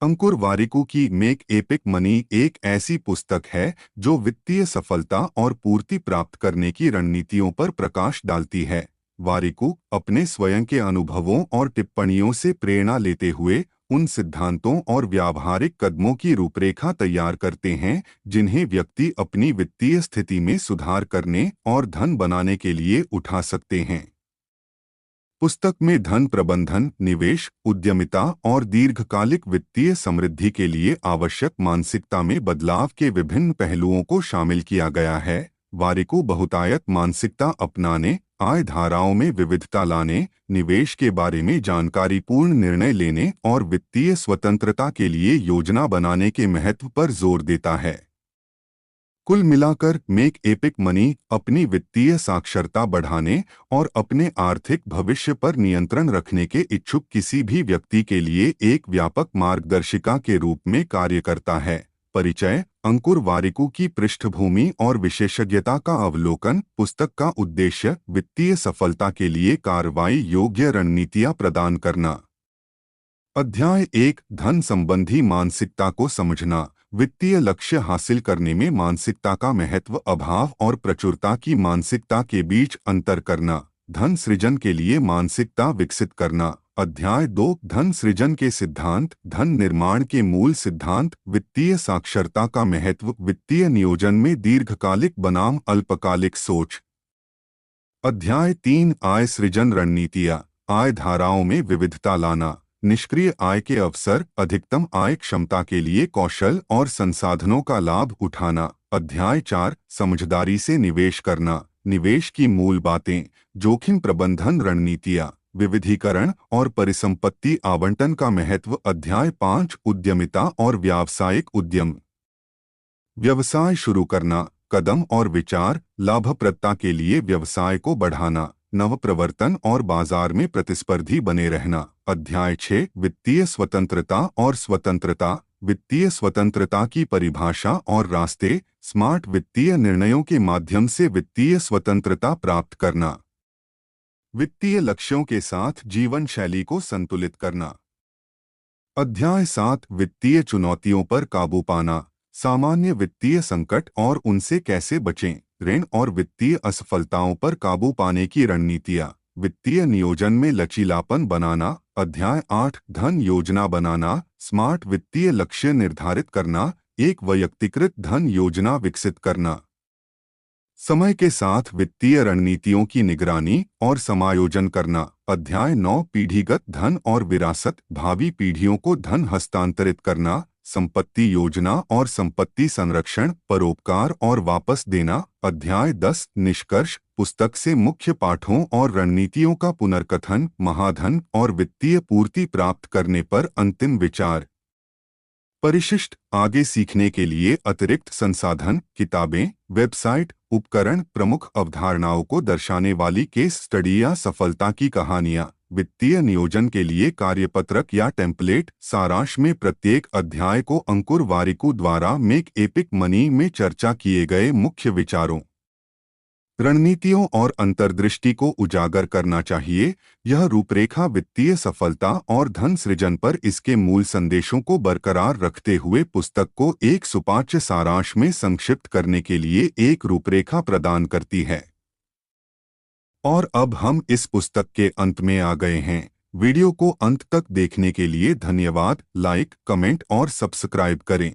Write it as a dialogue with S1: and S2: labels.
S1: अंकुर वारिकू की make epic money एक ऐसी पुस्तक है जो वित्तीय सफलता और पूर्ति प्राप्त करने की रणनीतियों पर प्रकाश डालती है। वारिकू अपने स्वयं के अनुभवों और टिप्पणियों से प्रेरणा लेते हुए उन सिद्धांतों और व्यावहारिक कदमों की रूपरेखा तैयार करते हैं जिन्हें व्यक्ति अपनी वित्तीय स्थिति में सुधार करने और धन बनाने के लिए उठा सकते हैं। पुस्तक में धन प्रबंधन, निवेश, उद्यमिता और दीर्घकालिक वित्तीय समृद्धि के लिए आवश्यक मानसिकता में बदलाव के विभिन्न पहलुओं को शामिल किया गया है। वारिकू बहुतायत मानसिकता अपनाने, आय धाराओं में विविधता लाने, निवेश के बारे में जानकारीपूर्ण निर्णय लेने और वित्तीय स्वतंत्रता के लिए योजना बनाने के महत्व पर जोर देता है। कुल मिलाकर मेक एपिक मनी अपनी वित्तीय साक्षरता बढ़ाने और अपने आर्थिक भविष्य पर नियंत्रण रखने के इच्छुक किसी भी व्यक्ति के लिए एक व्यापक मार्गदर्शिका के रूप में कार्य करता है। परिचय: अंकुर वारिकू की पृष्ठभूमि और विशेषज्ञता का अवलोकन। पुस्तक का उद्देश्य वित्तीय सफलता के लिए कार्रवाई योग्य रणनीतियां प्रदान करना। अध्याय 1: धन संबंधी मानसिकता को समझना। वित्तीय लक्ष्य हासिल करने में मानसिकता का महत्व। अभाव और प्रचुरता की मानसिकता के बीच अंतर करना। धन सृजन के लिए मानसिकता विकसित करना। अध्याय 2: धन सृजन के सिद्धांत, धन निर्माण के मूल सिद्धांत, वित्तीय साक्षरता का महत्व, वित्तीय नियोजन में दीर्घकालिक बनाम अल्पकालिक सोच। अध्याय 3: आय सृजन रणनीतियाँ, आय धाराओं में विविधता लाना, निष्क्रिय आय के अवसर, अधिकतम आय क्षमता के लिए कौशल और संसाधनों का लाभ उठाना। अध्याय 4: समझदारी से निवेश करना, निवेश की मूल बातें, जोखिम प्रबंधन रणनीतियाँ, विविधीकरण और परिसंपत्ति आवंटन का महत्व। अध्याय 5: उद्यमिता और व्यावसायिक उद्यम, व्यवसाय शुरू करना, कदम और विचार, लाभप्रदता के लिए व्यवसाय को बढ़ाना, नवप्रवर्तन और बाजार में प्रतिस्पर्धी बने रहना। अध्याय 6: वित्तीय स्वतंत्रता और स्वतंत्रता, वित्तीय स्वतंत्रता की परिभाषा और रास्ते, स्मार्ट वित्तीय निर्णयों के माध्यम से वित्तीय स्वतंत्रता प्राप्त करना, वित्तीय लक्ष्यों के साथ जीवन शैली को संतुलित करना। अध्याय 7: वित्तीय चुनौतियों पर काबू पाना, सामान्य वित्तीय संकट और उनसे कैसे बचें, ऋण और वित्तीय असफलताओं पर काबू पाने की रणनीतियाँ, वित्तीय नियोजन में लचीलापन बनाना। अध्याय 8: धन योजना बनाना, स्मार्ट वित्तीय लक्ष्य निर्धारित करना, एक वैयक्तिकृत धन योजना विकसित करना, समय के साथ वित्तीय रणनीतियों की निगरानी और समायोजन करना। अध्याय 9: पीढ़ीगत धन और विरासत, भावी पीढ़ियों को धन हस्तांतरित करना, संपत्ति योजना और संपत्ति संरक्षण, परोपकार और वापस देना। अध्याय 10: निष्कर्ष, पुस्तक से मुख्य पाठों और रणनीतियों का पुनर्कथन, महाधन और वित्तीय पूर्ति प्राप्त करने पर अंतिम विचार। परिशिष्ट: आगे सीखने के लिए अतिरिक्त संसाधन, किताबें, वेबसाइट, उपकरण, प्रमुख अवधारणाओं को दर्शाने वाली केस स्टडी या सफलता की कहानियाँ, वित्तीय नियोजन के लिए कार्यपत्रक या टेम्पलेट। सारांश में प्रत्येक अध्याय को अंकुर वारिकू द्वारा मेक एपिक मनी में चर्चा किए गए मुख्य विचारों, रणनीतियों और अंतर्दृष्टि को उजागर करना चाहिए। यह रूपरेखा वित्तीय सफलता और धन सृजन पर इसके मूल संदेशों को बरकरार रखते हुए पुस्तक को एक सुपाच्य सारांश में संक्षिप्त करने के लिए एक रूपरेखा प्रदान करती है। और अब हम इस पुस्तक के अंत में आ गए हैं। वीडियो को अंत तक देखने के लिए धन्यवाद। लाइक, कमेंट और सब्सक्राइब करें।